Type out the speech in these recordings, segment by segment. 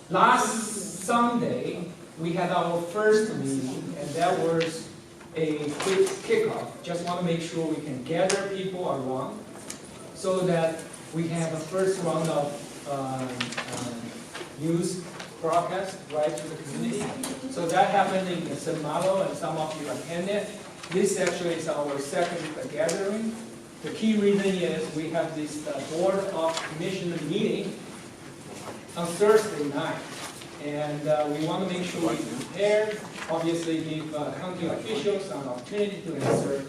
Last Sunday, we had our first meeting, and that was a quick kickoff. Just want to make sure we can gather people around so that we have a first round of news broadcast right to the community. So that happened in San Malo, and some of you attended. This actually is our second gathering. The key reason is we have this Board of Commissioners meeting on Thursday night. And we want to make sure we prepare, obviously give county officials an opportunity to answer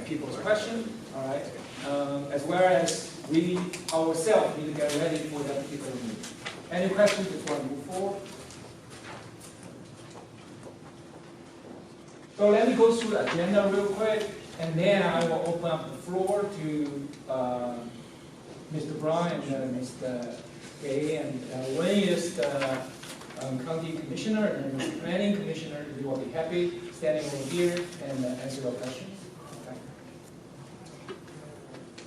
people's questions, all right? As well as we ourselves need to get ready for that particular meeting. Any questions before I move forward? So let me go through the agenda real quick, and then I will open up the floor to Mr. Brown and Mr. Gay, and one is the County Commissioner and the Planning Commissioner. We will be happy standing over here and answer your questions. Okay.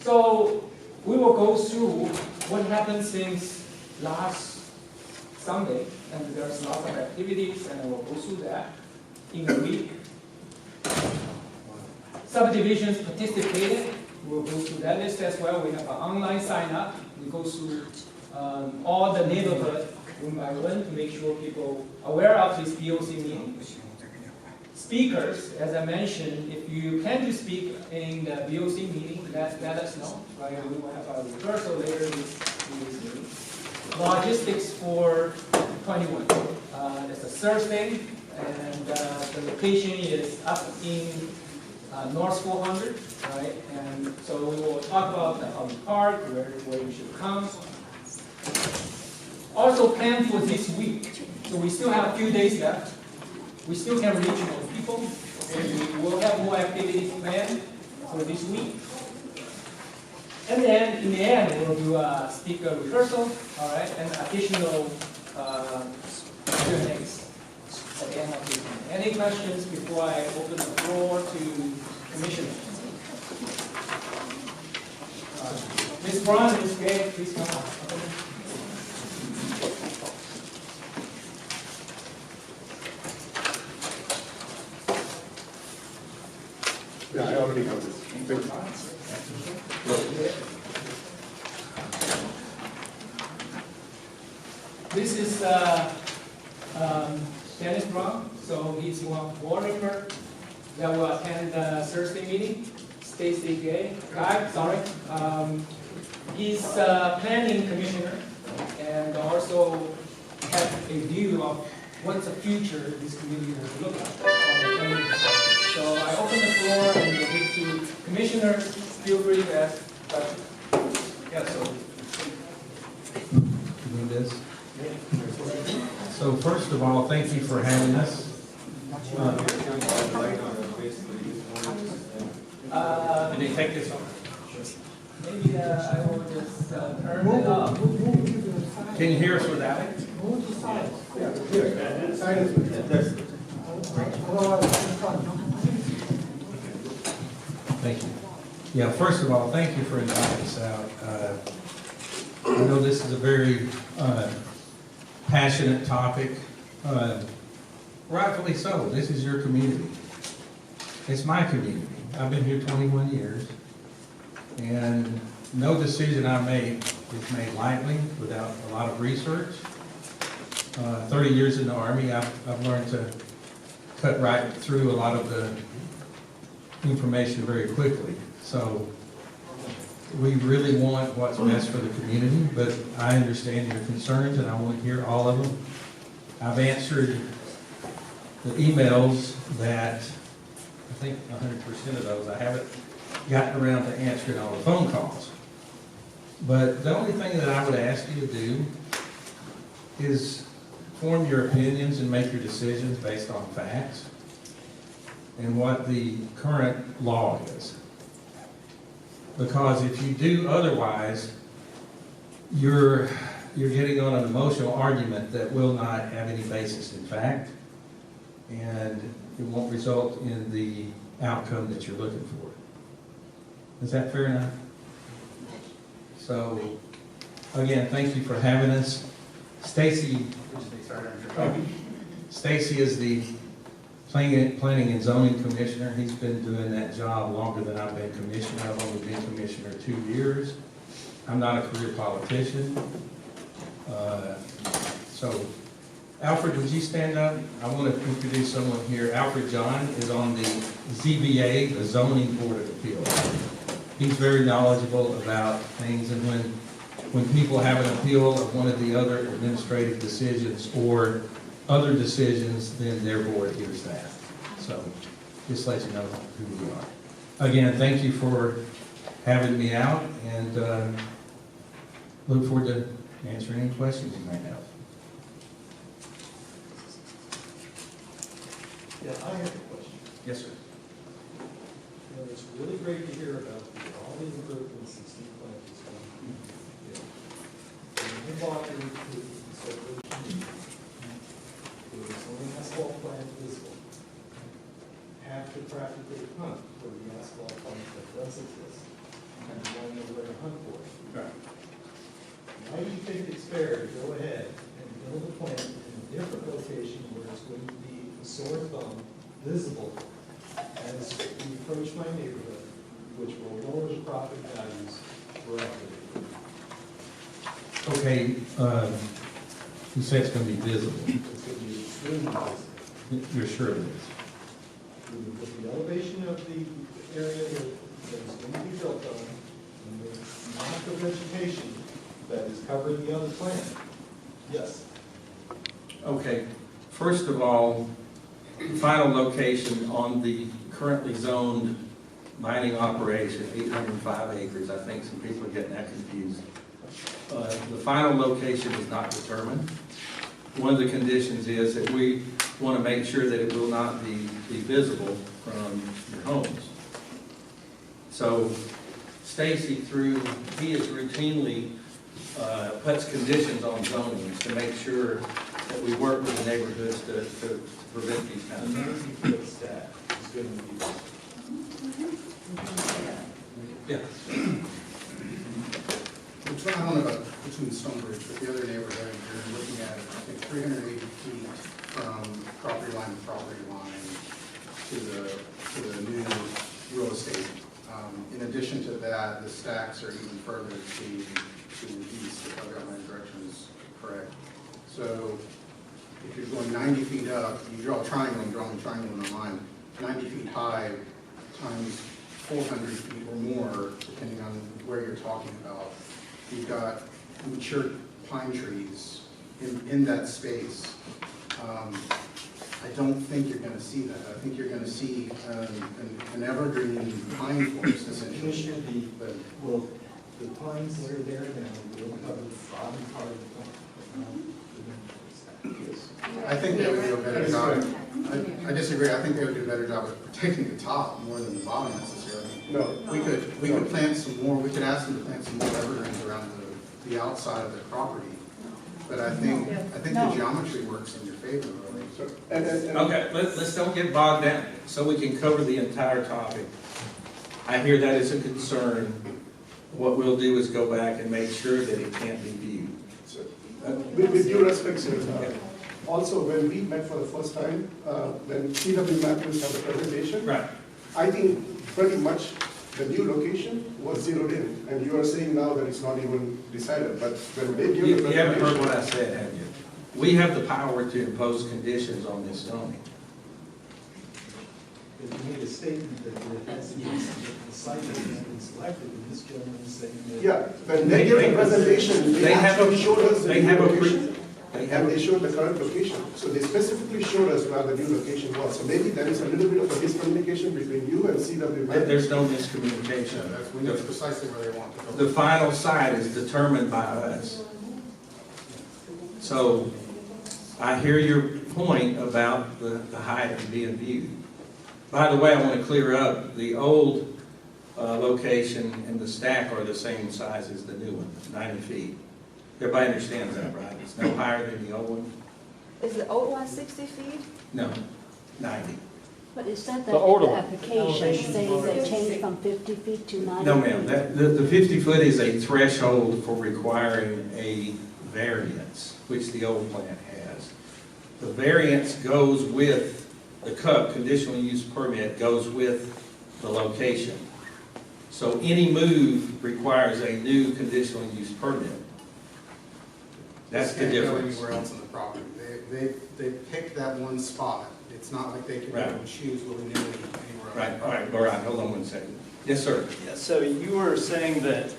So we will go through what happened since last Sunday, and there's lots of activities, and I will go through that in a week. Subdivisions participated. We'll go through that list as well. We have an online sign up. We go through all the neighborhood one by one to make sure people are aware of this BOC meeting. Speakers, as I mentioned, if you plan to speak in the BOC meeting, let us know. Right? We will have a rehearsal later in this meeting. Logistics for 21. It's a Thursday, and the location is up in North 400, right? And so we will talk about how you park, where you should come. Also plan for this week. So we still have a few days left. We still can reach more people. And we will have more activities planned for this week. And then in the end, we'll do a speaker rehearsal, all right, and additional Q&As at the end of the evening. Any questions before I open the floor to commissioners? Ms. Brown and Ms. Gay, please come up. Yeah, I already have this. This is Dennis Brown, so he's one board member that will attend the Thursday meeting. Stacy Guy, sorry. He's planning commissioner and also has a view of what's the future this community will look like. So I open the floor and we'll give to commissioners. Feel free to ask questions. Yeah, so. Do this. So first of all, thank you for having us. Can you take this off? Maybe I will just turn it up. Can you hear us without it? Thank you. Yeah, first of all, thank you for inviting us out. I know this is a very passionate topic. Rightfully so. This is your community. It's my community. I've been here 21 years, and no decision I make is made lightly without a lot of research. 30 years in the Army, I've learned to cut right through a lot of the information very quickly. So we really want what's best for the community, but I understand your concerns and I want to hear all of them. I've answered the emails that, I think 100% of those, I haven't gotten around to answering all the phone calls. But the only thing that I would ask you to do is form your opinions and make your decisions based on facts and what the current law is. Because if you do otherwise, you're getting on an emotional argument that will not have any basis in fact, and it won't result in the outcome that you're looking for. Is that fair enough? So Again, thank you for having us. Stacy is the Planning and Zoning Commissioner. He's been doing that job longer than I've been Commissioner. I've only been Commissioner 2 years. I'm not a career politician. So, Alfred, would you stand up? I want to introduce someone here. Alfred John is on the ZBA, the Zoning Board of Appeals. He's very knowledgeable about things, and when people have an appeal of one of the other administrative decisions or other decisions, then their board hears that. So, just let you know who we are. Again, thank you for having me out, and look forward to answering any questions you may have. Yeah, I have a question. Yes, sir. You know, it's really great to hear about all the improvements that Steve Plant is going to do. When you bought the subdivision, there was only asphalt plant visible. Have to practically hunt for the asphalt plant that does exist. And you want to know where to hunt for it. Right. Why do you think it's fair to go ahead and build a plant in a different location where it's going to be a sore thumb, visible, as we approach my neighborhood, which will lower the property values forever? Okay, you say it's going to be visible. It's going to be extremely visible. You're sure of this? With the elevation of the area that is going to be built on, and the amount of vegetation that is covering the other plant, yes. Okay, first of all, the final location on the currently zoned mining operation, 805 acres. I think some people are getting that confused. The final location is not determined. One of the conditions is that we want to make sure that it will not be visible from your homes. So Stacy, he is routinely puts conditions on zoning to make sure that we work with the neighborhoods to prevent these kind of things. 90-foot stack is going to be visible. Yeah. I don't know about between Stonebridge, but the other neighborhood, you're looking at, I think, 380 feet from property line to property line to the new real estate. In addition to that, the stacks are even further to the east, if I've got my directions correct. So if you're going 90 feet up, you draw a triangle and drawing a triangle in the line, 90 feet high times 400 feet or more, depending on where you're talking about. You've got mature pine trees in that space. I don't think you're going to see that. I think you're going to see an evergreen pine forest essentially. Well, the pines that are there now will cover the bottom part of the plant. I think they would do a better job. I disagree. I think they would do a better job of protecting the top more than the bottom necessarily. No. We could plant some more. We could ask them to plant some more evergreens around the outside of the property. But I think the geometry works in your favor, really. So, Okay, let's don't get bogged down, so we can cover the entire topic. I hear that as a concern. What we'll do is go back and make sure that it can't be viewed. so, with due respect, sir, also when we met for the first time, when CW Matthews had the presentation, Right. I think pretty much the new location was zeroed in, and you are saying now that it's not even decided, but when they give You the haven't heard presentation. what I said, have you? We have the power to impose conditions on this zoning. But you made a statement that there has to be, the site has been selected, and this gentleman is saying that. Yeah, when they give the presentation, they actually showed us the They new have a location. they And have they showed the current location. So they specifically showed us where the new location was. So maybe there is a little bit of a miscommunication between you and CW. there's no miscommunication. We know precisely where they want to go. The final site is determined by us. So I hear your point about the height and being viewed. By the way, I want to clear up, the old location and the stack are the same size as the new one, 90 feet. Everybody understands that, right? It's no higher than the old one? Is the old one 60 feet? No, 90. But is that The older the one. application saying they changed from 50 feet to 90? No, ma'am, the 50-foot is a threshold for requiring a variance, which the old plant has. The variance goes with, the CUP, conditional use permit, goes with the location. So any move requires a new conditional use permit. That's the Can't go difference. anywhere else on the property. They picked that one spot. It's not like they can go Right. and choose willy-nilly anywhere. Right, all right, hold on one second. Yes, sir. Yeah, so you were saying that,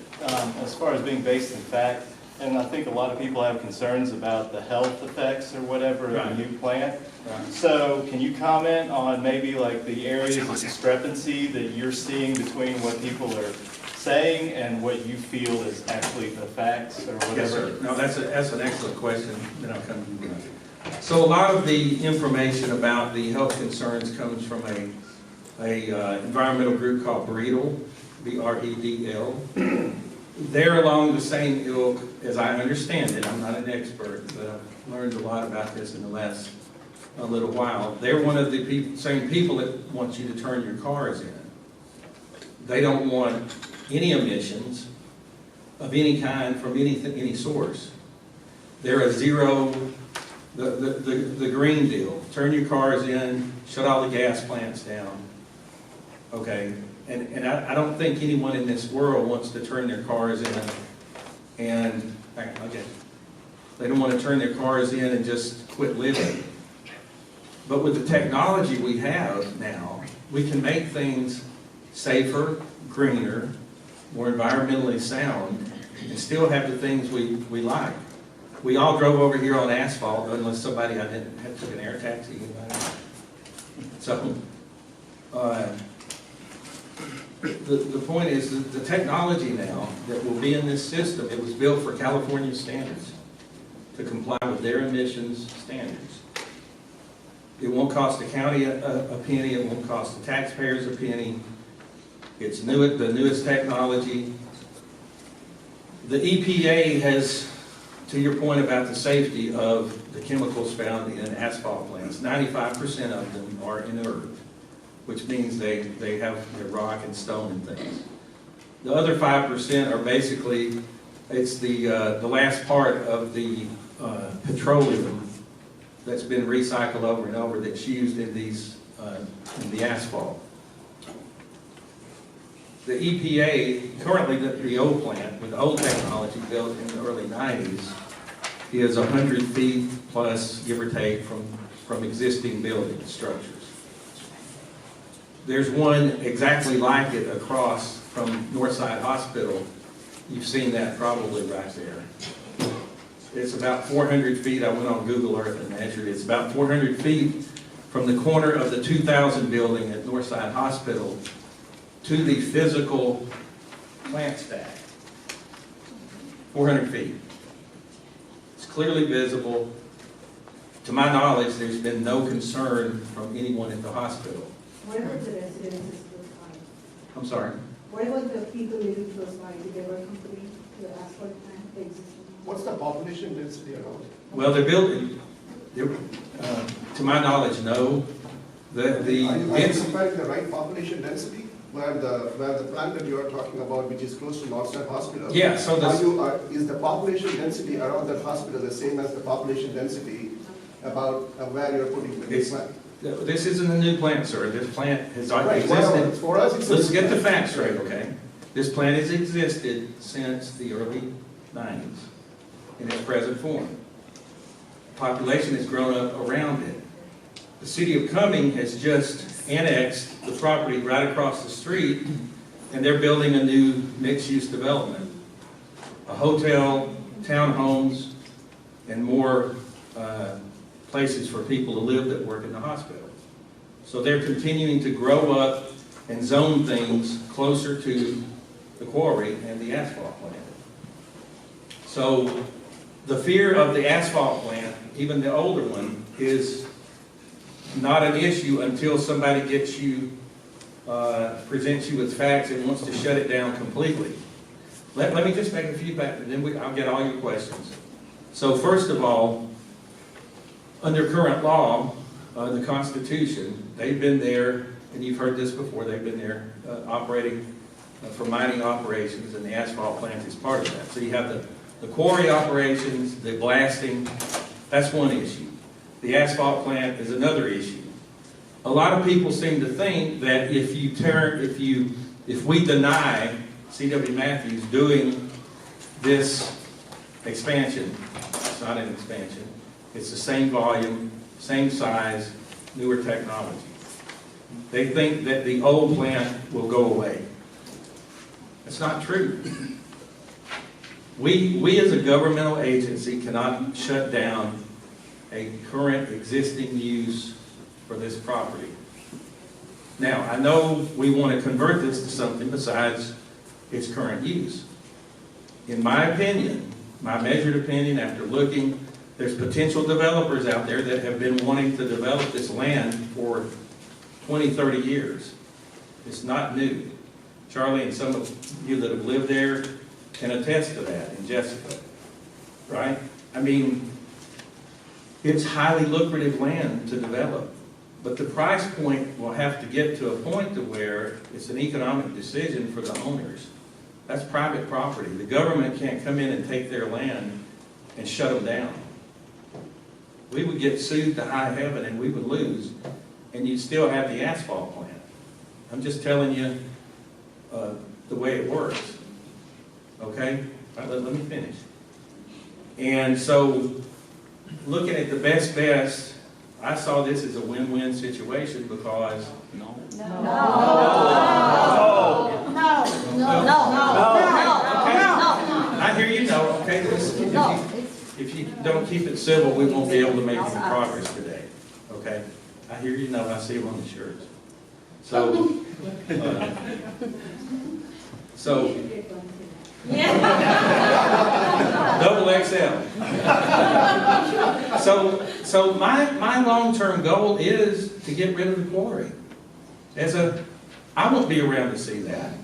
as far as being based in fact, and I think a lot of people have concerns about the health effects or whatever of Right. the new plant. Right. So can you comment on maybe like the areas of discrepancy that you're seeing between what people are saying and what you feel is actually the facts or whatever? Yes, sir. No, that's an excellent question, then I'll come to you. So a lot of the information about the health concerns comes from a environmental group called BREDL, B-R-E-D-L. They're along the same ilk as I understand it. I'm not an expert, but I've learned a lot about this in the last a little while. They're one of the same people that want you to turn your cars in. They don't want any emissions of any kind from any source. They're a zero, the green deal. Turn your cars in, shut all the gas plants down. Okay, and I don't think anyone in this world wants to turn their cars in and, okay, they don't want to turn their cars in and just quit living. But with the technology we have now, we can make things safer, greener, more environmentally sound, and still have the things we like. We all drove over here on asphalt, unless somebody had took an air taxi. So, the point is that the technology now that will be in this system, it was built for California standards to comply with their emissions standards. It won't cost the county a penny, it won't cost the taxpayers a penny. It's the newest technology. The EPA has, to your point about the safety of the chemicals found in asphalt plants, 95% of them are inert, which means they have their rock and stone and things. The other 5% are basically, it's the last part of the petroleum that's been recycled over and over that's used in these in the asphalt. The EPA, currently the old plant, with the old technology built in the early 90s, is 100 feet plus, give or take, from existing building structures. There's one exactly like it across from Northside Hospital. You've seen that probably right there. It's about 400 feet. I went on Google Earth and measured it. It's about 400 feet from the corner of the 2000 building at Northside Hospital to the physical plant stack. 400 feet. It's clearly visible. To my knowledge, there's been no concern from anyone at the hospital. What about the residences close by? I'm sorry? What about the people living close by? Did they ever complain to the asphalt plant, the existing? What's the population density around? Well, they're building, to my knowledge, no. The Are you density, comparing the right population density, where the plant that you are talking about, which is close to Northside Hospital? yeah, so Is the population density around that hospital the same as the population density about where you're putting the new It's- plant? this isn't a new plant, sir. This plant has already Right, whatever. existed. For us, it's. Let's get the facts straight, okay? This plant has existed since the early 90s in its present form. Population has grown up around it. The city of Cumming has just annexed the property right across the street, and they're building a new mixed-use development. A hotel, townhomes, and more places for people to live that work in the hospital. So they're continuing to grow up and zone things closer to the quarry and the asphalt plant. So the fear of the asphalt plant, even the older one, is not an issue until somebody gets you, presents you with facts and wants to shut it down completely. Let me just make a few facts, and then I'll get all your questions. So first of all, under current law, the Constitution, they've been there, and you've heard this before, they've been there operating for mining operations, and the asphalt plant is part of that. So you have the quarry operations, the blasting, that's one issue. The asphalt plant is another issue. A lot of people seem to think that if we deny C.W. Matthews doing this expansion, it's not an expansion, it's the same volume, same size, newer technology. They think that the old plant will go away. That's not true. We as a governmental agency cannot shut down a current existing use for this property. Now, I know we want to convert this to something besides its current use. In my opinion, my measured opinion after looking, there's potential developers out there that have been wanting to develop this land for 20, 30 years. It's not new. Charlie and some of you that have lived there can attest to that, and Jessica, right? I mean, it's highly lucrative land to develop, but the price point will have to get to a point to where it's an economic decision for the owners. That's private property. The government can't come in and take their land and shut them down. We would get sued to high heaven and we would lose, and you'd still have the asphalt plant. I'm just telling you the way it works. Okay? All right, let me finish. And so, looking at the best, I saw this as a win-win situation because I hear you know, okay, if you don't keep it civil, we won't be able to make any progress today, okay? I hear you know, I see them on the shirts. So double XL. So my long-term goal is to get rid of the quarry. I won't be around to see that.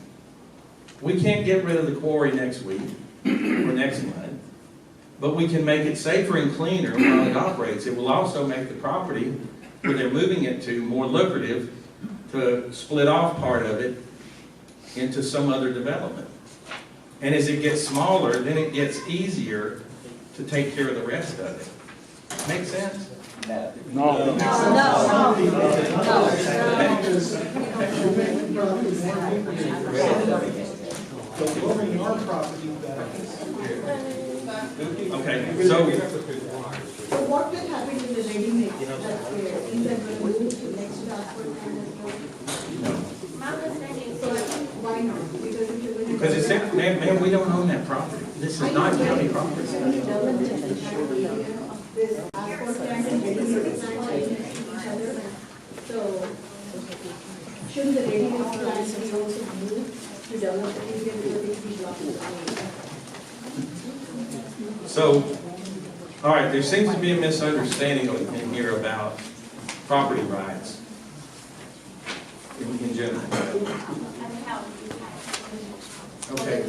We can't get rid of the quarry next week or next month, but we can make it safer and cleaner while it operates. It will also make the property where they're moving it to more lucrative to split off part of it into some other development. And as it gets smaller, then it gets easier to take care of the rest of it. Make sense? No. So lowering our property values. Okay, so So what will happen in the ready mix that's there? Things are going to move to next to Asphalt Plant as well? My understanding, so why not? because it's, man, we don't own that property. This is not county property. This Asphalt Plant and ready mix plant are next to each other. So shouldn't the ready mix plants be also moved to develop the area where they be blocking? So, all right, there seems to be a misunderstanding in here about property rights in general. Okay.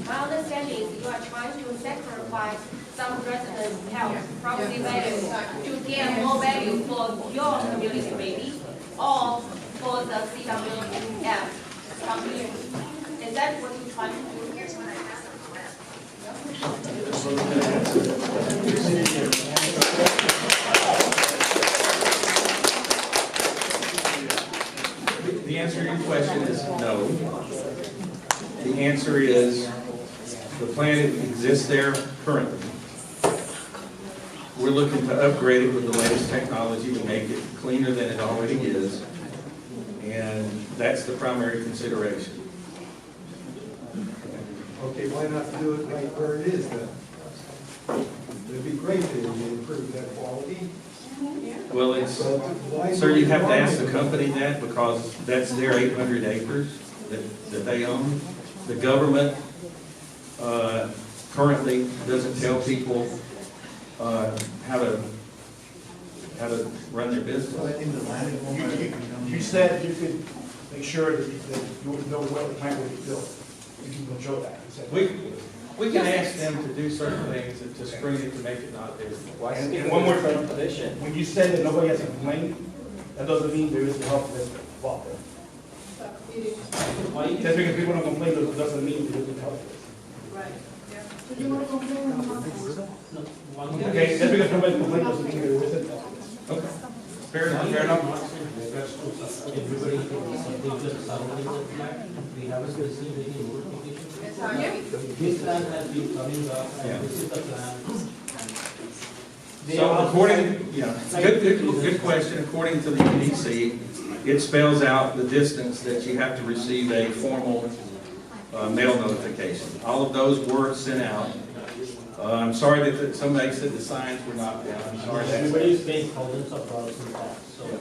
My understanding is you are trying to sacrifice some residents' health, property value, to get more value for your community maybe, or for the CWF community. Is that what you're trying to do? The answer to your question is no. The answer is the plant exists there currently. We're looking to upgrade it with the latest technology to make it cleaner than it already is, and that's the primary consideration. Okay, why not do it right where it is then? It'd be great to improve that quality. Well, it's, sir, you have to ask the company that because that's their 800 acres that they own. The government currently doesn't tell people how to run their business. You said you could make sure that you would know where the plant would be built. You can control that. You said- We can ask them to do certain things and to screen it to make it not visible. And one more thing, when you said that nobody has a complaint, that doesn't mean there isn't help for this involved. Just because people don't complain doesn't mean there isn't help. Right, yeah. So you want to complain on what? Okay, just because nobody complains doesn't mean there isn't help. Okay. Fair enough, fair enough. Everybody subject surrounding the plant, we haven't received any notification. This plan has been coming up, and this is the plan. So according, good question. According to the EDC, it spells out the distance that you have to receive a formal mail notification. All of those were sent out. I'm sorry that somebody said the signs were not down. I'm sorry. Everybody is paying thousands of dollars in tax, so, it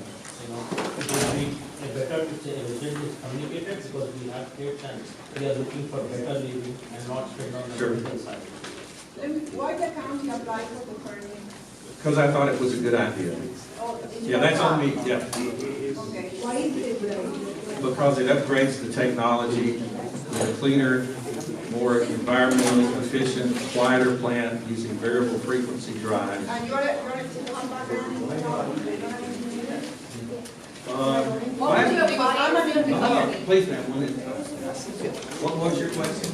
would be better to say a resident is communicated, because we have kids and we are looking for better living and not spend on the Sure. medical side. Why the county applied for the permit? Because I thought it was a good idea. Oh, in Yeah, your that's on part? me, yeah. Okay, why is it a good idea? Because it upgrades the technology, with a cleaner, more environmentally efficient, quieter plant using variable frequency drives. And you're a What would you advise? Please, ma'am, one at a time. What was your question?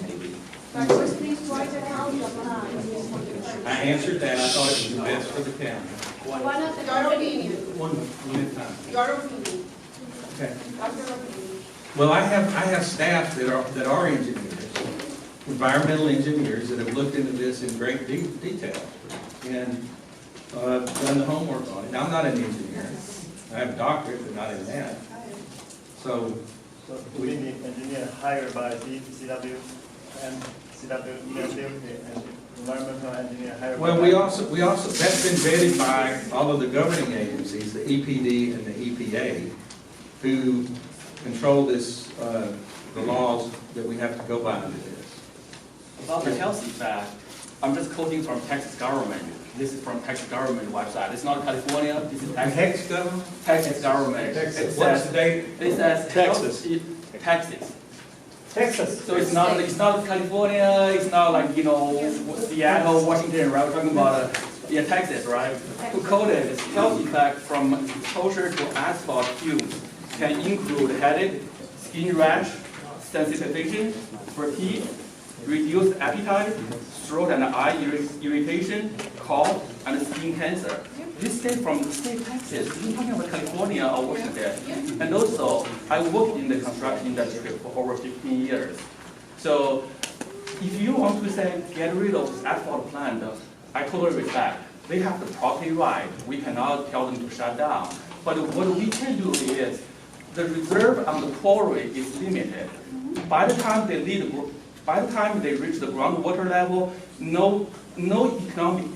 My question is why the county applied? I answered that. I thought it was the best for the county. One of the Your company, opinion, One at a time. your opinion, Okay. what's your opinion? Well, I have staff that are engineers, environmental engineers that have looked into this in great detail and done the homework on it. Now, I'm not an engineer. I have a doctorate, but not in that. So So do we need engineer hired by CW and CW, and environmental engineer hired by? well, we also that's been vetted by all of the governing agencies, the EPD and the EPA, who control this, the laws that we have to go by under this. About the health effect, I'm just quoting from Texas government. This is from Texas government website. It's not California, this is Texas. government? Texas government. Texas. It What's says, the date? it says. Texas. Texas. Texas. So it's not California, it's not like, Seattle, Washington, right? We're talking about, Texas, right? To quote it, its health effect from exposure to asphalt fumes can include headache, skin rash, sensitization, fatigue, reduced appetite, throat and eye irritation, cough, and skin cancer. This came from the state of Texas. We're talking about California or Washington. And also, I worked in the construction industry for over 15 years. So if you want to say get rid of this asphalt plant, I totally respect. They have the property right. We cannot tell them to shut down. But what we can do is the reserve on the quarry is limited. By the time they reach the groundwater level, no economic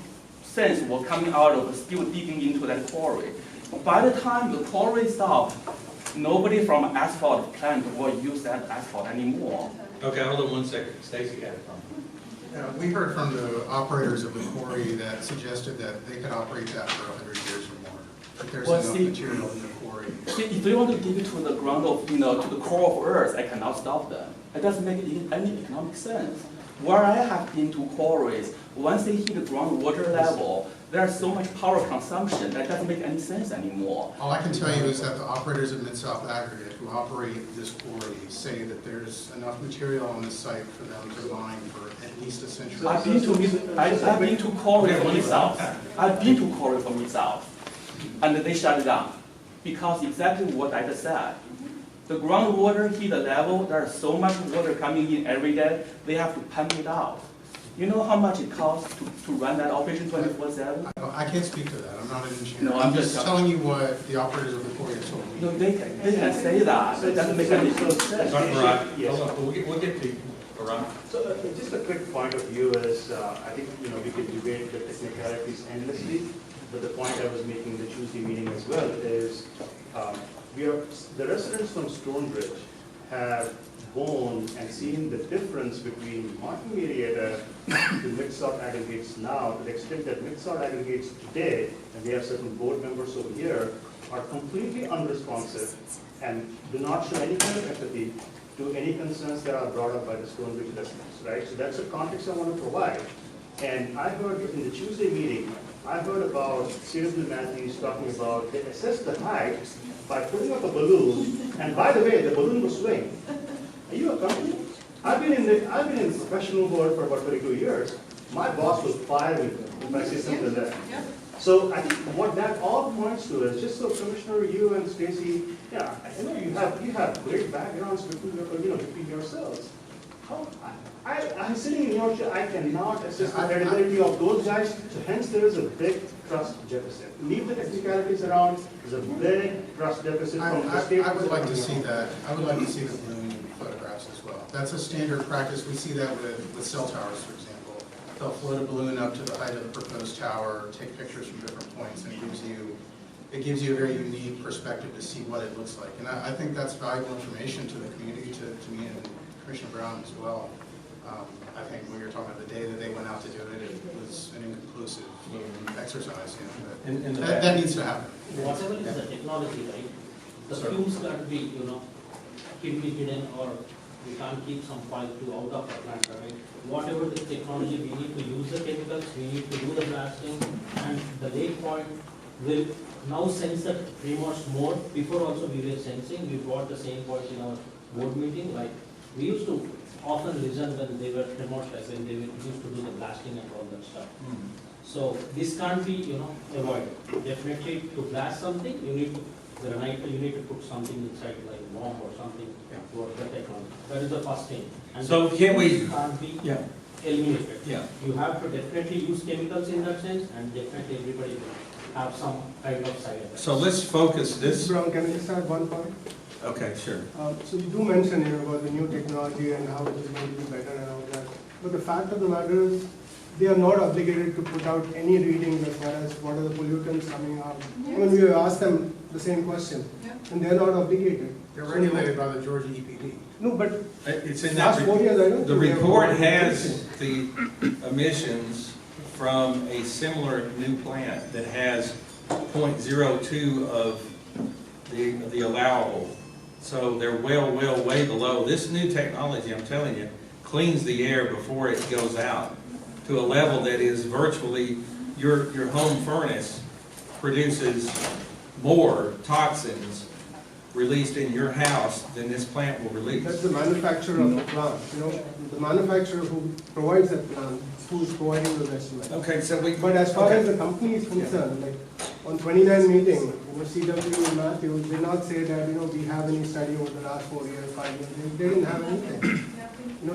sense will coming out of still digging into that quarry. By the time the quarry stops, nobody from asphalt plant will use that asphalt anymore. Okay, hold on 1 second. Stacy got it from We heard from the operators of the quarry that suggested that they could operate that for 100 years or more. But there's Well, enough see- material in the quarry. See, if they want to dig it to the ground of, to the core of Earth, I cannot stop them. It doesn't make any economic sense. Where I have been to quarries, once they hit the groundwater level, there's so much power consumption that doesn't make any sense anymore. All I can tell you is that the operators of Mid-South Aggregate who operate this quarry say that there's enough material on the site for them to mine for at least a century. I've been to quarry from Mid-South. I've been to quarry from Mid-South, and they shut it down because exactly what I just said. The groundwater hit the level, there's so much water coming in every day, they have to pump it out. You know how much it costs to run that operation 24/7? I can't speak to that, I'm not an engineer. No, I'm just telling you what the operators of the quarry have told me. No, they can say that, but it doesn't make any sense. Sorry, Barak. Hold on, we'll get to you, Barak. So just a quick point of view is, I think, we could debate the technicalities endlessly, but the point I was making in the Tuesday meeting as well is, the residents from Stonebridge have gone and seen the difference between Martin Marietta to Mid-South aggregates now, to the extent that Mid-South aggregates today, and we have certain board members over here, are completely unresponsive and do not show any kind of empathy to any concerns that are brought up by the Stonebridge residents, right? So that's the context I want to provide. And I heard in the Tuesday meeting, I heard about CW Matthews talking about they assess the height by putting up a balloon, and by the way, the balloon will swing. Are you a company? I've been in the professional world for about 32 years. My boss will fire me if I say something like that. So I think what that all points to is just so Commissioner, you and Stacy, yeah, I know you have great backgrounds between yourselves. How I'm sitting in your chair, I cannot assess the credibility of those guys. So hence there is a big trust deficit. Leave the technicalities around. There's a big trust deficit from the state. I would like to see that. I would like to see the balloon photographs as well. That's a standard practice. We see that with cell towers, for example. They'll float a balloon up to the height of the proposed tower, take pictures from different points, and it gives you a very unique perspective to see what it looks like. And I think that's valuable information to the community, to me and Commissioner Brown as well. I think when you're talking about the day that they went out to do it, it was an inconclusive exercise. But that needs to happen. Whatever is the technology, right? The fumes can't be, hidden, or we can't keep some pipe out of the plant, right? Whatever the technology, we need to use the chemicals, we need to do the blasting, and the lake point will now sense that pretty much more. Before also we were sensing, we brought the same point in our board meeting, like we used to often listen when they were remote, like when they used to do the blasting and all that stuff. So this can't be, avoided. Definitely to blast something, you need to, you need to put something inside, like bomb or something, for the technology. That is the first thing. And So can we? Can't be Yeah. eliminated. Yeah. You have to definitely use chemicals in that sense, and definitely everybody will have some kind of side effects. So let's focus this. Brown, can I just add one point? Okay, sure. So you do mention here about the new technology and how it is going to be better and all that. But the fact of the matter is, they are not obligated to put out any readings as far as what are the pollutants coming out. I mean, we ask them the same question, and they are not obligated. They're regulated by the Georgia EPD. No, but It's in last that. 4 years, I don't The think they have report all has the emissions from a similar new plant that has 0.02 of the allowable. So they're way below. This new technology, I'm telling you, cleans the air before it goes out to a level that is virtually, your home furnace produces more toxins released in your house than this plant will release. That's the manufacturer of the plant, the manufacturer who provides that plant, who is providing those estimates. Okay, so But as far as the company is concerned, like on 29 meeting, CW and Matthews did not say that, we have any study over the last 4 years, 5 years. They didn't have anything.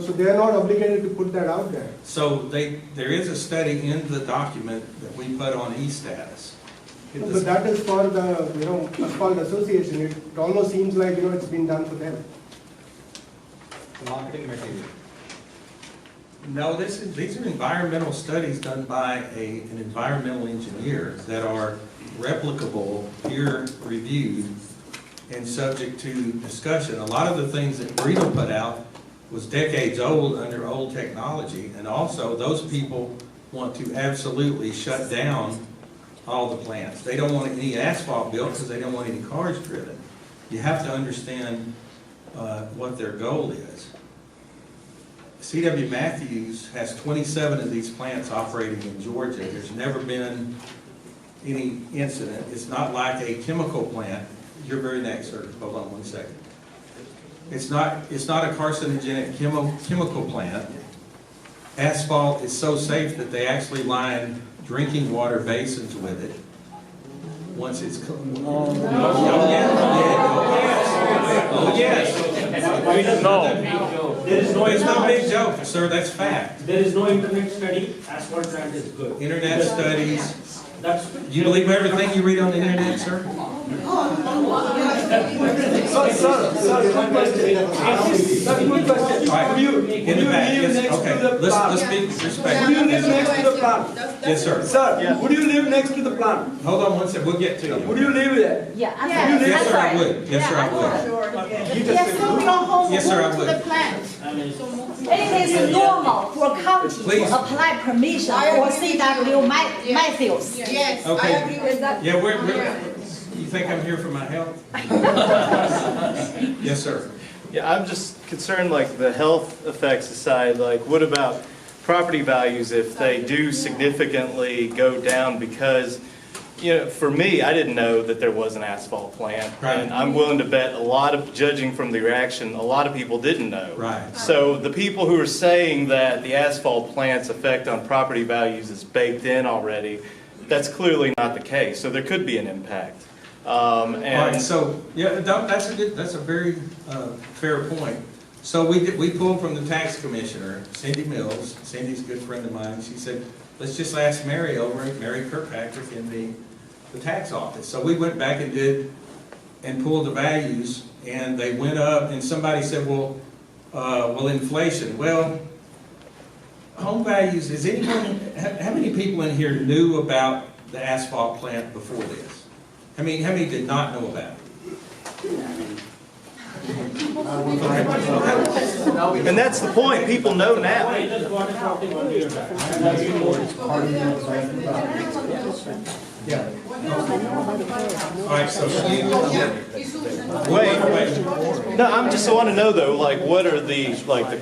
So they are not obligated to put that out there. So there is a study in the document that we put on e-status. But that is for the, Asphalt Association. It almost seems like, it's been done for them. Marketing material. No, these are environmental studies done by an environmental engineer that are replicable, peer-reviewed, and subject to discussion. A lot of the things that Brito put out was decades old under old technology, and also those people want to absolutely shut down all the plants. They don't want any asphalt built because they don't want any cars driven. You have to understand what their goal is. CW Matthews has 27 of these plants operating in Georgia. There's never been any incident. It's not like a chemical plant. You're very next, sir. Hold on one second. It's not a carcinogenic chemical plant. Asphalt is so safe that they actually line drinking water basins with it. Once it's oh yes. No. There is no. It's not a big joke, sir. That's fact. There is no internet study. Asphalt plant is good. Internet studies. That's. You believe everything you read on the internet, sir? Good question. All right. Would you In the back. live Yes. next Okay. to the Let's plant? be respectful. Would you live next to the plant? Yes, sir. Sir, would you live next to the plant? Hold on one second. We'll get to you. Would you live there? Yeah, Yes, sir. I would. Yes, sir. I would. Yes, so your home Yes, sir, I move to would. the plant. I mean, It is normal for county Please. to apply permission for CW Matthews. Yes, I Okay. agree with that. Yeah, you think I'm here for my health? Yes, sir. Yeah, I'm just concerned, like the health effects aside, like what about property values if they do significantly go down? Because, you know, for me, I didn't know that there was an asphalt plant. Right. And I'm willing to bet a lot of, judging from the reaction, a lot of people didn't know. Right. So the people who are saying that the asphalt plant's effect on property values is baked in already, that's clearly not the case. So there could be an impact. All right, so, yeah, that's a very fair point. So we pulled from the tax commissioner, Cindy Mills. Cindy's a good friend of mine. She said, let's just ask Mary over at Mary Kirkpatrick in the tax office. So we went back and pulled the values, and they went up, and somebody said, well, inflation. Well, home values, is anyone, how many people in here knew about the asphalt plant before this? How many did not know about it? And that's the point, people know now. I just bought a property 1 year back. All right, so Wait. No, I'm just want to know though, like, what are the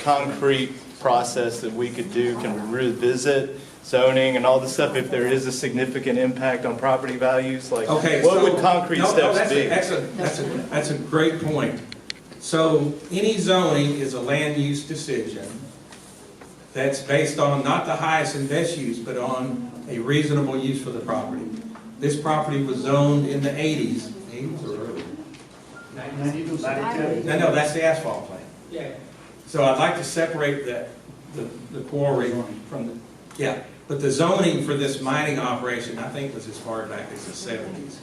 concrete process that we could do? Can we revisit zoning and all this stuff if there is a significant impact on property values? Like, okay, what so, would concrete steps be? That's a great point. So any zoning is a land use decision that's based on not the highest and best use, but on a reasonable use for the property. This property was zoned in the 80s. 80s or early? 92. No, that's the asphalt plant. Yeah. So I'd like to separate the quarry from the, yeah. But the zoning for this mining operation, I think, was as far back as the 70s.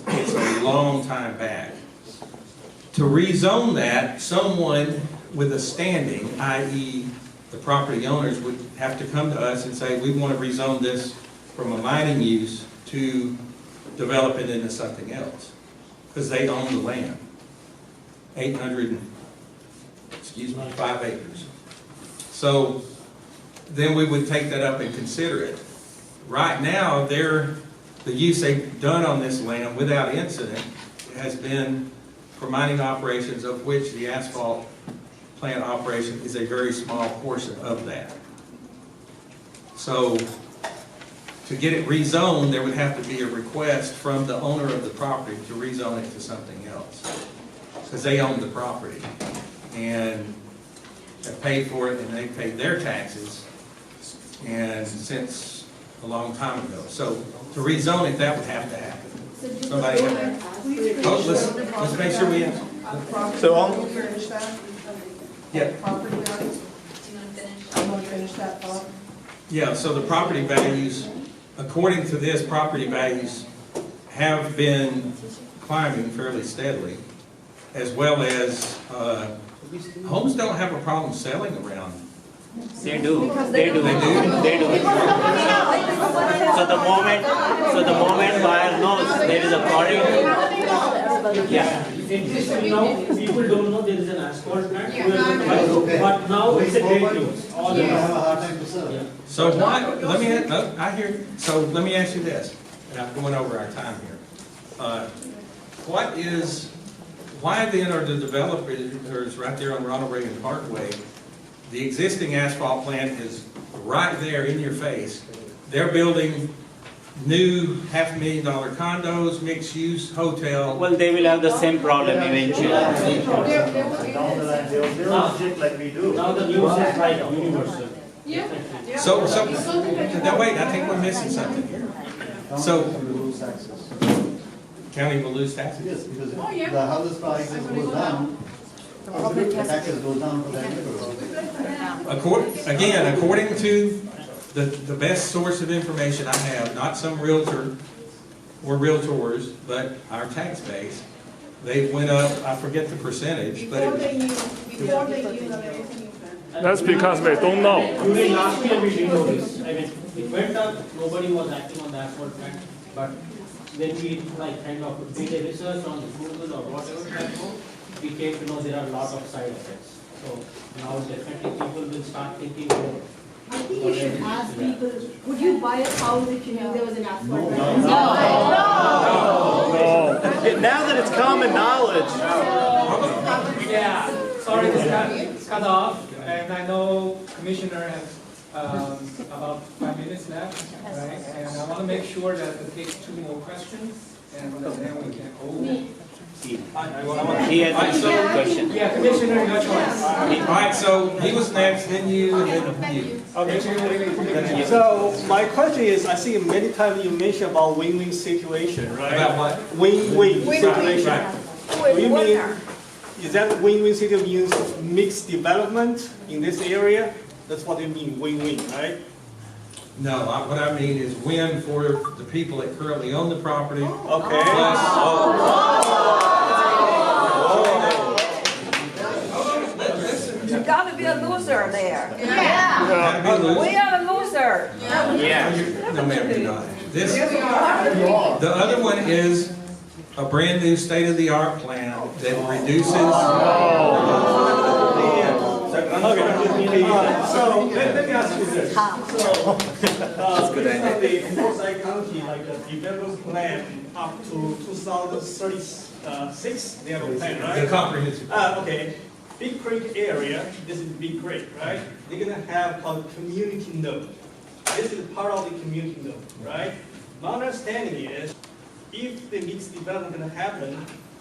It's a long time back. To rezone that, someone with a standing, i.e. the property owners, would have to come to us and say, we want to rezone this from a mining use to develop it into something else. Because they own the land. 5 acres. So then we would take that up and consider it. Right now, the use they've done on this land without incident has been for mining operations, of which the asphalt plant operation is a very small portion of that. So to get it rezoned, there would have to be a request from the owner of the property to rezone it to something else, because they own the property and have paid for it, and they paid their taxes, and since a long time ago. So to rezone it, that would have to happen. Somebody let's make sure we answer. So on. Yeah. Yeah, so the property values, according to this, property values have been climbing fairly steadily, as well as homes don't have a problem selling around. They do. They do. So the moment buyer knows there is a quarry. Yeah. Now people don't know there is an asphalt plant, but now it's a great news. All the time. So why? Let me ask you this, and I'm going over our time here. Why then are the developers right there on Ronald Reagan Parkway? The existing asphalt plant is right there in your face. They're building new $500,000 condos, mixed-use, hotel. Well, they will have the same problem eventually. Like we do. Now the news is right universal. So now wait, I think we're missing something here. So county will lose taxes? Yes, because the houses price goes down, the taxes goes down for that neighborhood. According to the best source of information I have, not some realtor or realtors, but our tax base, they went up, I forget the percentage, but That's because we don't know. During last year we didn't know this. I mean, it went up, nobody was acting on the asphalt plant, but then we kind of did a research on Google or whatever platform, we came to know there are a lot of side effects. So now definitely people will start thinking more. I think you should ask people, would you buy a house if you knew there was an asphalt plant? No. Now that it's common knowledge. Yeah. sorry to cut off, and I know Commissioner has about 5 minutes left, right? And I want to make sure that it takes 2 more questions, and then we can hold. He has a question. Yeah, Commissioner, your choice. All right, so he was next, then you, and then you. Okay. So my question is, I see many times you mention about win-win situation, right? About what? Win-win situation. Right. Do you mean, is that win-win situation means mixed development in this area? That's what you mean, win-win, right? No, what I mean is win for the people that currently own the property. Okay. You gotta be a loser there. Yeah. We are the loser. Yeah. No, ma'am, you're not. This, the other one is a brand new state-of-the-art plant that reduces. So let me ask you this. So, the Forsyth County, like a development plan up to 2036, they have a plan, right? The comprehensive. Okay. Big Creek area, this is Big Creek, right? They're gonna have called community node. This is part of the community node, right? My understanding is, if the mixed development gonna happen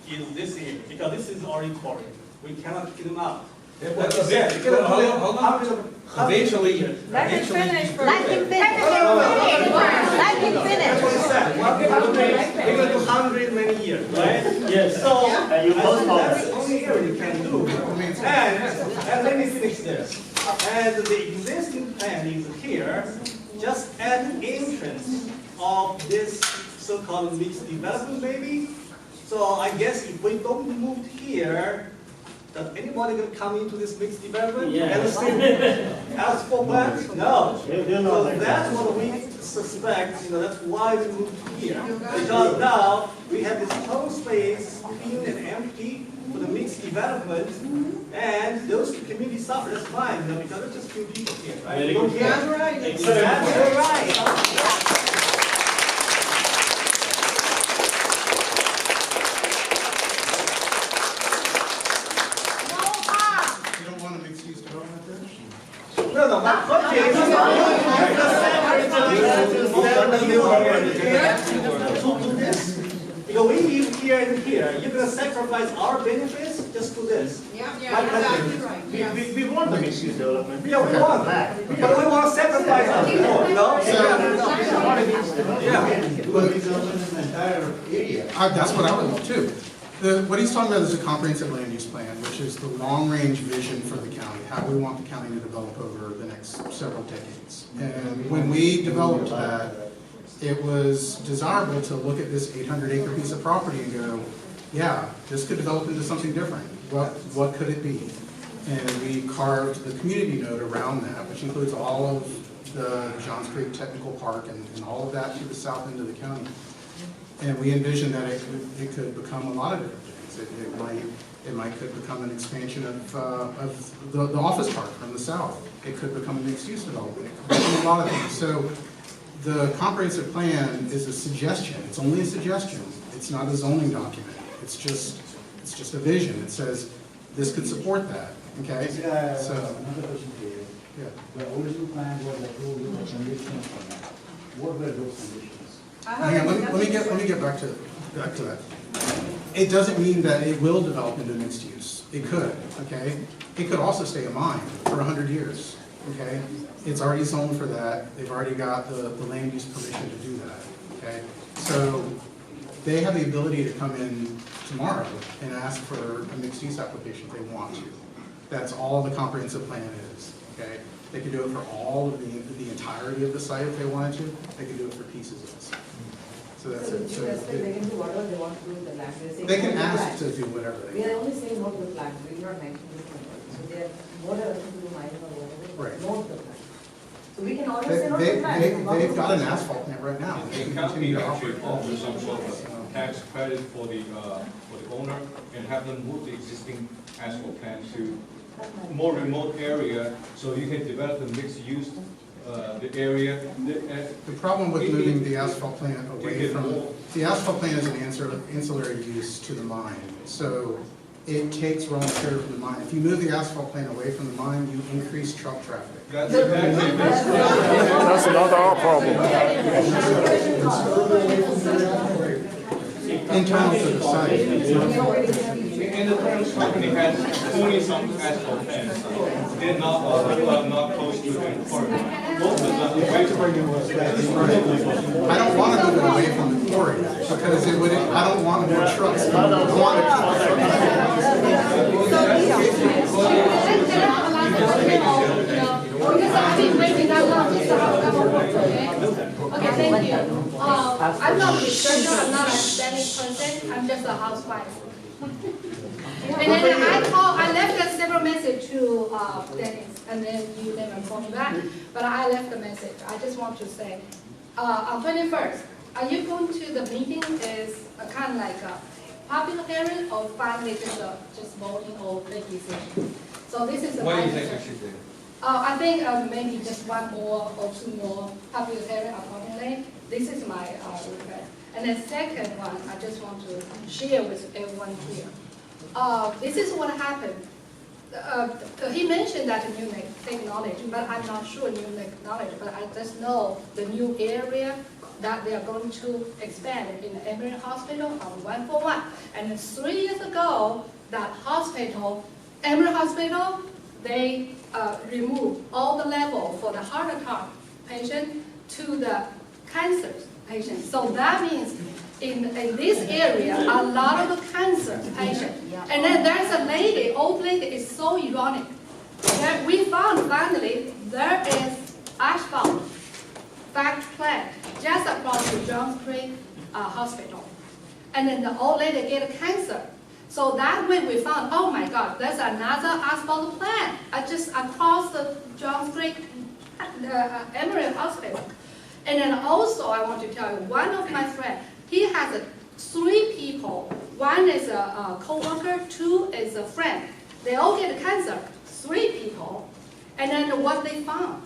in this area, because this is already quarry, we cannot get them out. Hold on. Eventually. Let him finish first. Let him finish. Let him finish. We're gonna do 100 many years, right? Yes. So, that's the only area you can do. And let me finish this. And the existing plan is here, just at the entrance of this so-called mixed development maybe. So I guess if we don't move here, does anybody gonna come into this mixed development? Yeah. Asphalt Plant? No. So that's what we suspect, that's why we moved here. Because now we have this whole space clean and empty for the mixed development, and those community suffer, that's fine, because it's just few people here, right? Very Don't good. care. That's right. Exactly. You're right. No, my question is, because we live here and here, you're gonna sacrifice our benefits just to this. We want the mixed use development. Yeah, we want that, but we want to sacrifice our people, That's what I would love too. What he's talking about is a comprehensive land use plan, which is the long-range vision for the county, how we want the county to develop over the next several decades. And when we developed that, it was desirable to look at this 800-acre piece of property and go, yeah, this could develop into something different. What could it be? And we carved the community node around that, which includes all of the Johns Creek Technical Park and all of that to the south end of the county. And we envisioned that it could become a lot of different things. It could become an expansion of the office park from the south. It could become a mixed-use development. It could become a lot of things. So the comprehensive plan is a suggestion. It's only a suggestion. It's not a zoning document. It's just a vision. It says this could support that. Okay. So another question here. Yeah. The original plan was approved with the conditions for that. What were those conditions? Hang on, let me get back to that. It doesn't mean that it will develop into mixed use. It could, okay? It could also stay a mine for 100 years, okay? It's already zoned for that. They've already got the land use permission to do that, okay? So they have the ability to come in tomorrow and ask for a mixed use application if they want to. That's all the comprehensive plan is, okay? They could do it for all of the entirety of the site if they wanted to. They could do it for pieces of the site. So that's it. So They can do whatever they want to do with the land. they can ask to do whatever they We want. are only saying no to the flag, we are not mentioning this number. So they are whatever to do mining or whatever, Right. no to the flag. So we can always say no to the flag. They've got an asphalt plant right now. They can continue to Actually, operate. offer some sort of tax credit for the owner and have them move the existing asphalt plant to more remote area so you can develop the mixed use, the area. The problem with moving the asphalt plant away from, the asphalt plant is an ancillary use to the mine. So it takes raw material from the mine. If you move the asphalt plant away from the mine, you increase truck traffic. That's not our problem. Internal to the site. And the current company has only some asphalt plants. They're not, people are not close to the quarry. Most of them, I don't want to move it away from the quarry because it would, I don't want more trucks. I want Okay, thank you. I'm not a researcher, I'm not an academic person, I'm just a housewife. And then I left several messages to Dennis, and then you never called me back, but I left a message. I just want to say, on 21st, are you going to the meeting is kind of like a popular hearing or finally just voting or make decision? So this is what do you think I should do? I think maybe just one more or two more public hearing accordingly. This is my request. And the second one, I just want to share with everyone here. This is what happened. He mentioned that new technology, but I'm not sure new technology, but I just know the new area that they are going to expand in the Emory Hospital on 141. And 3 years ago, that hospital, Emory Hospital, they removed all the level for the heart attack patient to the cancer patient. So that means in this area, a lot of cancer patients. And then there's a lady, old lady, is so ironic. We found finally there is Asphalt Plant just across the Johns Creek Hospital. And then the old lady get cancer. So that way we found, oh my God, there's another asphalt plant just across the Johns Creek Emory Hospital. And then also I want to tell you, one of my friends, he has 3 people. One is a co-worker, 2 is a friend. They all get cancer, 3 people. And then what they found?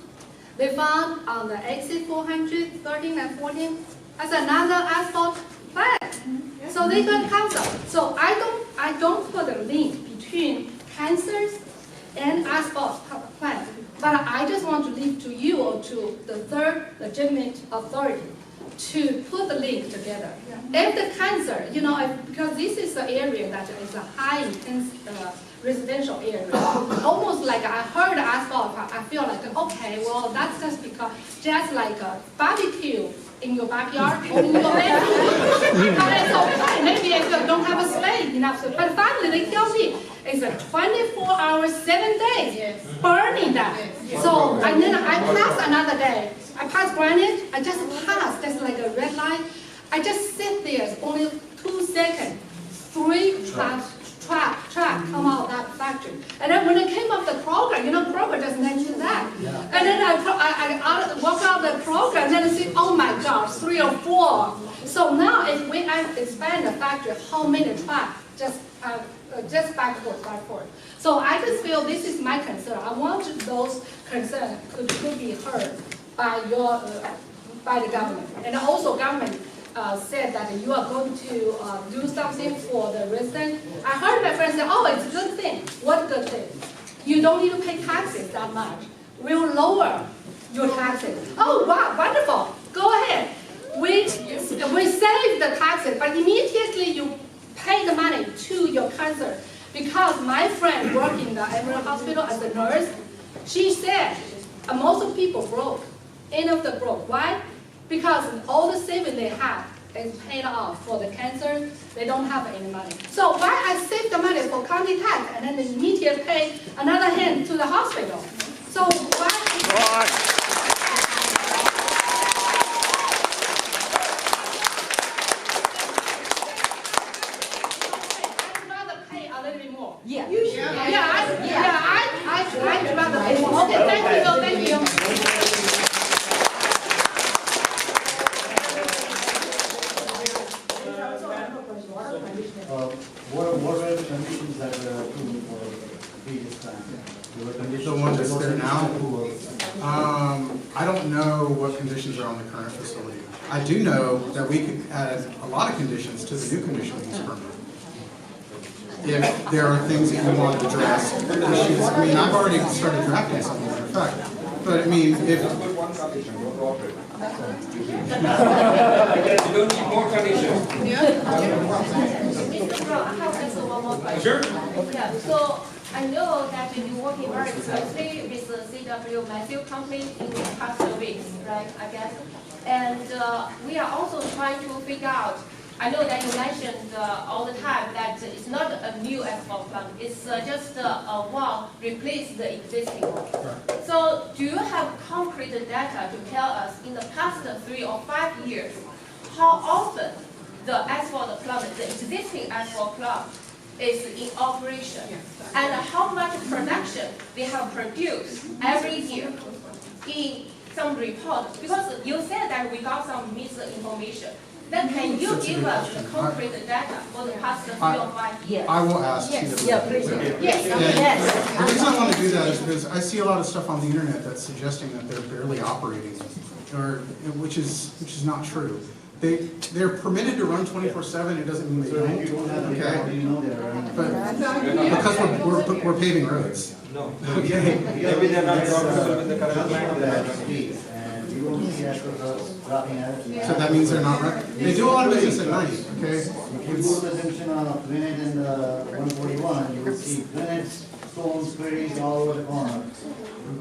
They found on the exit 400, 13 and 14, that's another asphalt plant. So they got cancer. So I don't put a link between cancers and asphalt plant. But I just want to leave to you or to the third legitimate authority to put the link together. If the cancer, because this is an area that is a high intense residential area, almost like I heard asphalt, I feel like, okay, well, that's just like a barbecue in your backyard or in your bedroom. It's okay, maybe if you don't have a space enough. But finally, they tell me it's a 24 hours, 7 days, burning that. So, and then I pass another day. I pass granite, I just pass, just like a red light. I just sit there, only 2 seconds. 3 trucks come out of that factory. And then when I came up the Kroger, Kroger just mentioned that. And then I walk out the Kroger and then I see, oh my gosh, 3 or 4. So now if we expand the factory, how many trucks just backward. So I just feel this is my concern. I want those concerns could be heard by the government. And also government said that you are going to do something for the residents. I heard my friend say, oh, it's a good thing. What good thing? You don't need to pay taxes that much. We'll lower your taxes. Oh, wow, wonderful. Go ahead. We save the taxes, but immediately you pay the money to your cancer. Because my friend worked in the Emory Hospital as a nurse, she said most of people broke. End of the broke. Why? Because all the savings they have is paid off for the cancer. They don't have any money. So why I save the money for county tax and then immediately pay another hand to the hospital? So why? Yeah. I'd rather pay more. Okay, thank you. What were the conditions that were approved for the previous time? There were conditions. The one that's there now? I don't know what conditions are on the current facility. I do know that we could add a lot of conditions to the new conditional use permit. if there are things that you want addressed, issues. I mean, I've already started drafting something, matter of fact. But I mean, if, You don't need more conditions. Mr. Brown, I have just one more question. Sure. Yeah, so I know that you're working very closely with the CW Matthew company in the past weeks, right, I guess? And we are also trying to figure out, I know that you mentioned all the time that it's not a new asphalt plant, it's just one replace the existing one. So do you have concrete data to tell us in the past 3 or 5 years, how often the asphalt plant, the existing asphalt plant is in operation? And how much production they have produced every year in some report? Because you said that we got some misinformation. Then can you give us the concrete data for the past 3 or 5 years? I will ask Yes, CW. yeah, please. Yes. Yes. The reason I want to do that is because I see a lot of stuff on the internet that's suggesting that they're barely operating, or which is not true. They're permitted to run 24/7. It doesn't mean they don't. Okay. But because we're paving roads. No. Okay. Maybe they're not profitable with the current plant. So that means they're not running. They do a lot of business at night. Okay. If you go to the junction of granite and 141, you will see granite, stones, quarries all over the corner.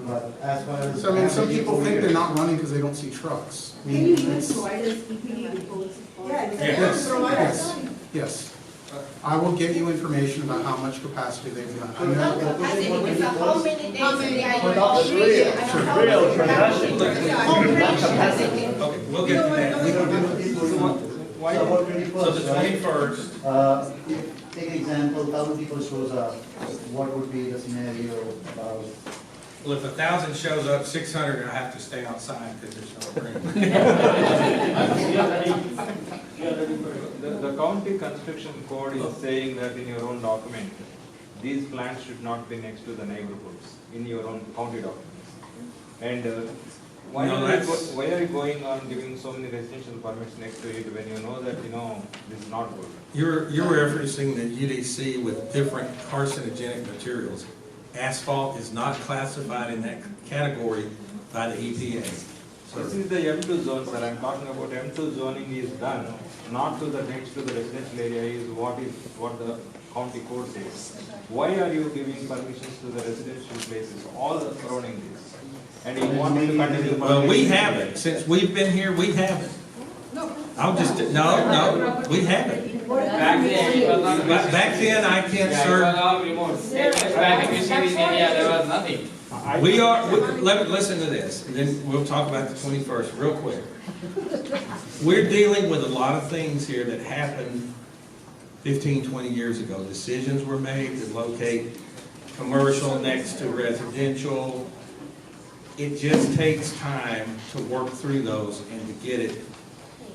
But as far as So I mean, some people think they're not running because they don't see trucks. I Can mean, you even it's- provide us EPD reports? Yes, yes. I will get you information about how much capacity they've done. I know- Not capacity, it's how many days they are in But operation and how real much production. operation. Okay, we'll get to that. Why about 21st? So the 21st. Take an example, 1,000 people shows up, what would be the scenario about? Well, if 1,000 shows up, 600 are gonna have to stay outside because there's no room. The county construction code is saying that in your own document, these plants should not be next to the neighborhoods in your own county documents. And why are you going on giving so many residential permits next to it when you know that, this is not good? You're referencing the UDC with different carcinogenic materials. Asphalt is not classified in that category by the EPA. This is the M2 zone, sir. I'm talking about M2 zoning is done, not to the next to the residential area is what the county code says. Why are you giving permissions to the residential places, all surrounding this? And you want me to continue? Well, we haven't. Since we've been here, we haven't. I'll just, no, we haven't. Back then, Back then, I can't serve. all remote. Back in this area, there was nothing. Listen to this, and then we'll talk about the 21st real quick. We're dealing with a lot of things here that happened 15, 20 years ago. Decisions were made to locate commercial next to residential. It just takes time to work through those and to get it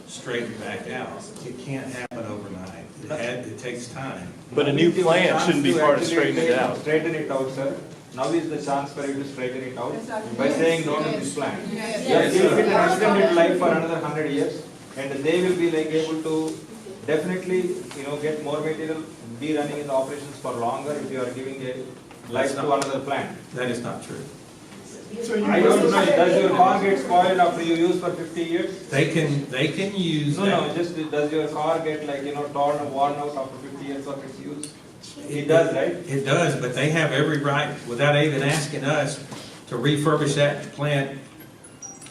straightened back out. It can't happen overnight. It takes time. But a new plan shouldn't be part of straightening it out. Straighten it out, sir. Now is the chance for you to straighten it out by saying no to this plan. You are giving it an extended life for another 100 years, and they will be able to definitely, get more material, be running in the operations for longer if you are giving a life to another plant. That is not true. I don't know, does your car get spoiled after you use for 50 years? They can use that. No, just does your car get torn and worn out after 50 years of its use? It does, right? It does, but they have every right, without even asking us, to refurbish that plant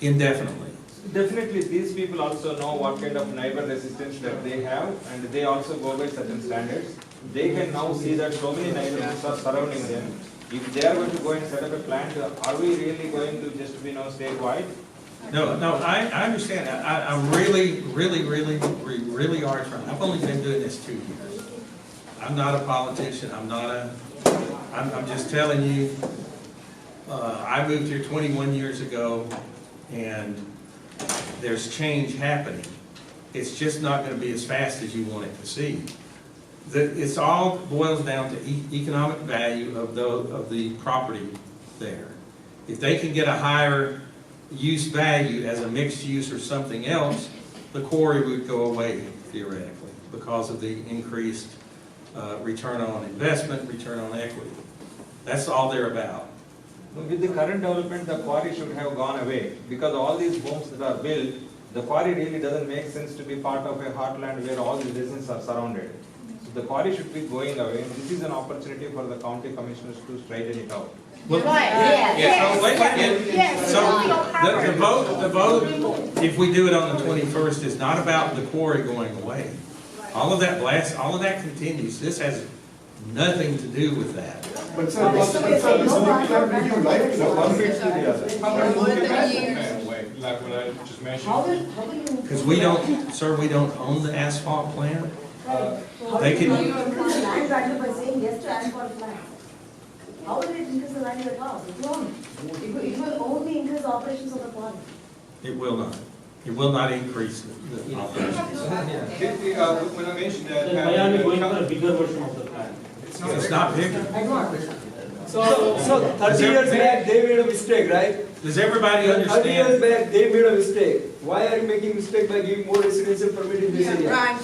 indefinitely. Definitely, these people also know what kind of neighbor resistance that they have, and they also go by certain standards. They can now see that so many neighborhoods are surrounding them. If they are going to go and set up a plant, are we really going to just, stay quiet? No, I understand that. I'm really are trying. I've only been doing this 2 years. I'm not a politician. I'm just telling you, I moved here 21 years ago, and there's change happening. It's just not going to be as fast as you want it to see. It's all boils down to economic value of the property there. If they can get a higher use value as a mixed use or something else, the quarry would go away theoretically because of the increased return on investment, return on equity. That's all they're about. With the current development, the quarry should have gone away, because all these homes that are built, the quarry really doesn't make sense to be part of a heartland where all the businesses are surrounded. So the quarry should be going away, and this is an opportunity for the county commissioners to straighten it out. Well, Yes. So wait a minute. Yes. So the vote, if we do it on the 21st, is not about the quarry going away. All of that continues. This has nothing to do with that. But sir, it's a nuclear review, right? So one fits to the other. Like what I just mentioned. How will you? Because we don't, sir, we don't own the asphalt plant. They can, Increase the land value by saying yes to asphalt plant. How will it increase the value at all? It won't. It will only increase the operations of the plant. it will not. It will not increase the operations. When I mentioned that. Then why are we going for a bigger version of the plant? It's not bigger. So 30 years back, they made a mistake, right? Does everybody 30 years understand? back, they made a mistake. Why are you making mistake by giving more residential permit in this area? Why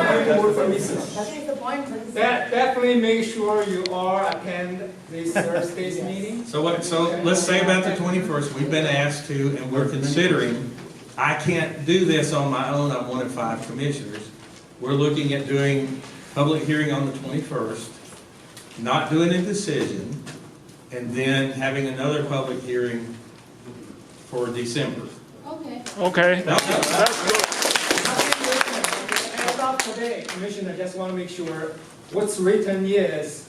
are you giving more permissions? That is the point. Definitely make sure you all attend this Thursday's meeting. So let's say about the 21st, we've been asked to, and we're considering, I can't do this on my own, I'm one of 5 commissioners. We're looking at doing public hearing on the 21st, not doing a decision, and then having another public hearing for December. Okay. Okay. That's good. As of today, Commissioner, just want to make sure what's written is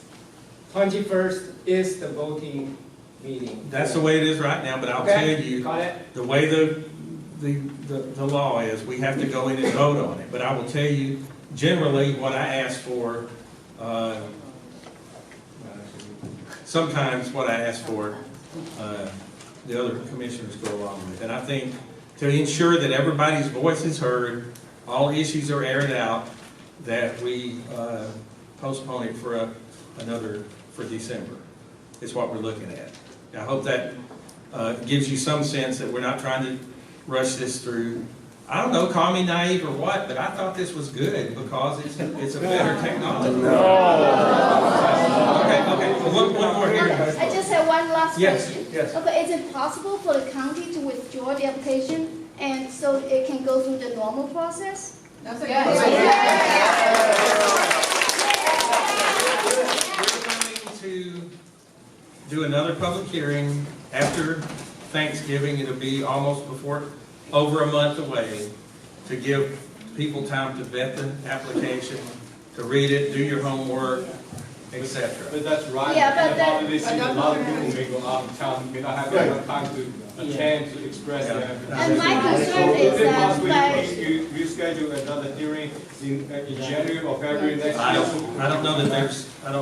21st is the voting meeting. That's the way it is right now, but I'll Okay, tell you, got it? the way the law is, we have to go in and vote on it. But I will tell you, generally, what I ask for, sometimes what I ask for, the other commissioners go along with. And I think to ensure that everybody's voice is heard, all issues are aired out, that we postpone it for for December. Is what we're looking at. I hope that gives you some sense that we're not trying to rush this through. I don't know, call me naive or what, but I thought this was good because it's a better technology. Okay, one more here. I just have one last Yes, question. yes. Okay, is it possible for the county to withdraw the application and so it can go through the normal process? That's We're planning to do another public hearing after Thanksgiving. It'll be almost over a month away, to give people time to vet the application, to read it, do your homework, etc. But that's right. Yeah, but that- Holiday season, a lot of people may go out of town, may not have enough time to attend, to express their. And my concern is Is it that possible by, you reschedule another hearing in January or February next year? I don't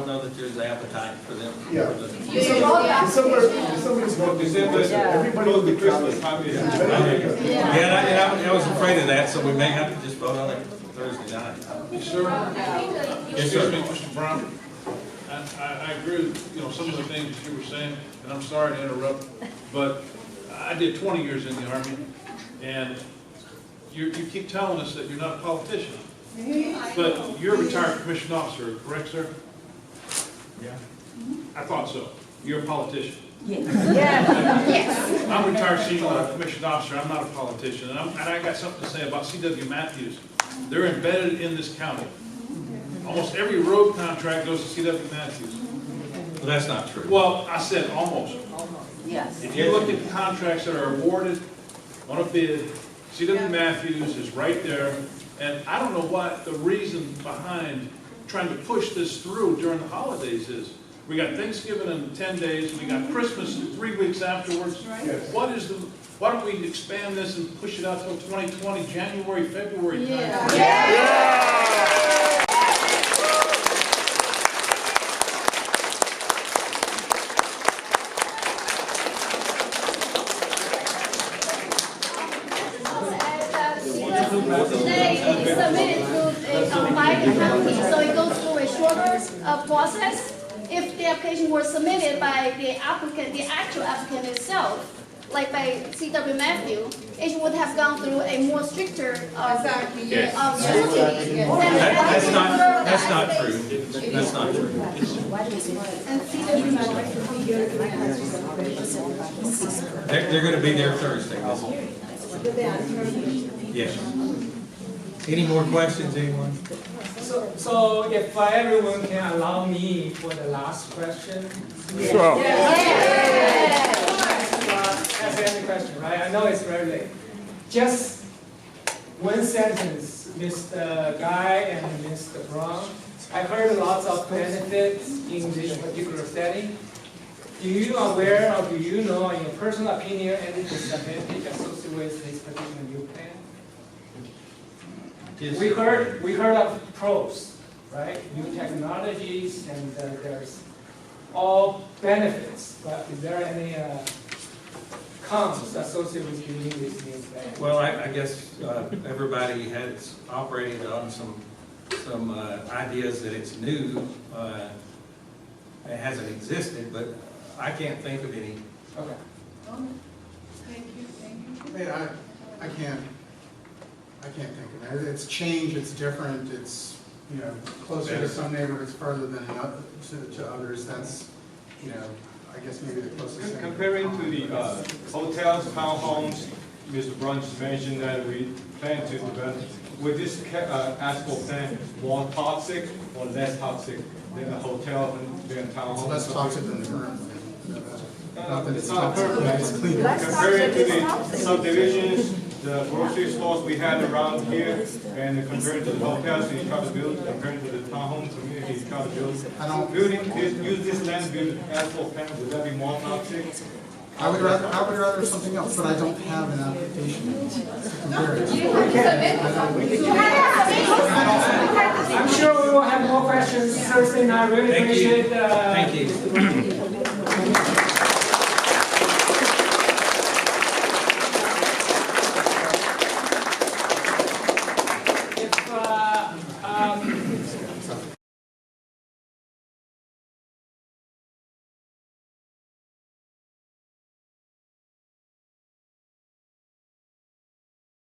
know that there's appetite for them. Yeah. December is not December, everybody will be Christmas traveling. time is. Yeah, and I was afraid of that, so we may have to just vote on it Thursday night. Sir, Yes, sir. excuse me, Mr. Brown. I agree with, some of the things that you were saying, and I'm sorry to interrupt, but I did 20 years in the Army, and you keep telling us that you're not a politician. But you're a retired commissioned officer, correct, sir? Yeah. I thought so. You're a politician. yes. I'm a retired senior commissioned officer, I'm not a politician, and I got something to say about C.W. Matthews. They're embedded in this county. Almost every road contract goes to C.W. Matthews. Well, that's not true. Well, I said almost. Yes. If you look at the contracts that are awarded on a bid, C.W. Matthews is right there. And I don't know what the reason behind trying to push this through during the holidays is. We got Thanksgiving in 10 days, we got Christmas in 3 weeks afterwards. Why don't we expand this and push it out till 2020, January, February time? Today it is submitted to by the county, so it goes through a shorter process. If the application was submitted by the applicant, the actual applicant itself, like by C.W. Matthew, it would have gone through a more stricter Exactly, yes. scrutiny. That's not true. That's not true. And C.W. Matthew will be here tonight. They're gonna be there Thursday. Did they answer? Yes. Any more questions, anyone? So if everyone can allow me for the last question? Sure. Ask any question, right? I know it's very late. Just one sentence, Mr. Guy and Mr. Brown. I heard lots of benefits in this particular setting. Do you aware or do you know, in your personal opinion, any disadvantage associated with this particular new plan? We heard of pros, right? New technologies and there's all benefits, but is there any cons associated with using this new plan? Well, I guess everybody has operated on some ideas that it's new. It hasn't existed, but I can't think of any. Okay. Thank you. I can't think of it. It's change, it's different, it's, you know, closer to some neighborhoods, farther than to others. That's, you know, I guess maybe the closest thing. Comparing to the hotels, townhomes, Mr. Brown just mentioned that we plan to develop, with this asphalt plant, more toxic or less toxic than the hotel and than townhomes? It's less toxic than the current one. Not that It's not perfect. it's clean. Comparing to the subdivisions, the grocery stores we had around here, and comparing to the hotels that you try to build, comparing to the townhome community you try to build. Use this land to build asphalt plant, would that be more toxic? I would rather something else, but I don't have an application to compare it to. I'm sure we will have more questions Thursday night. Really Thank you. appreciate Thank you.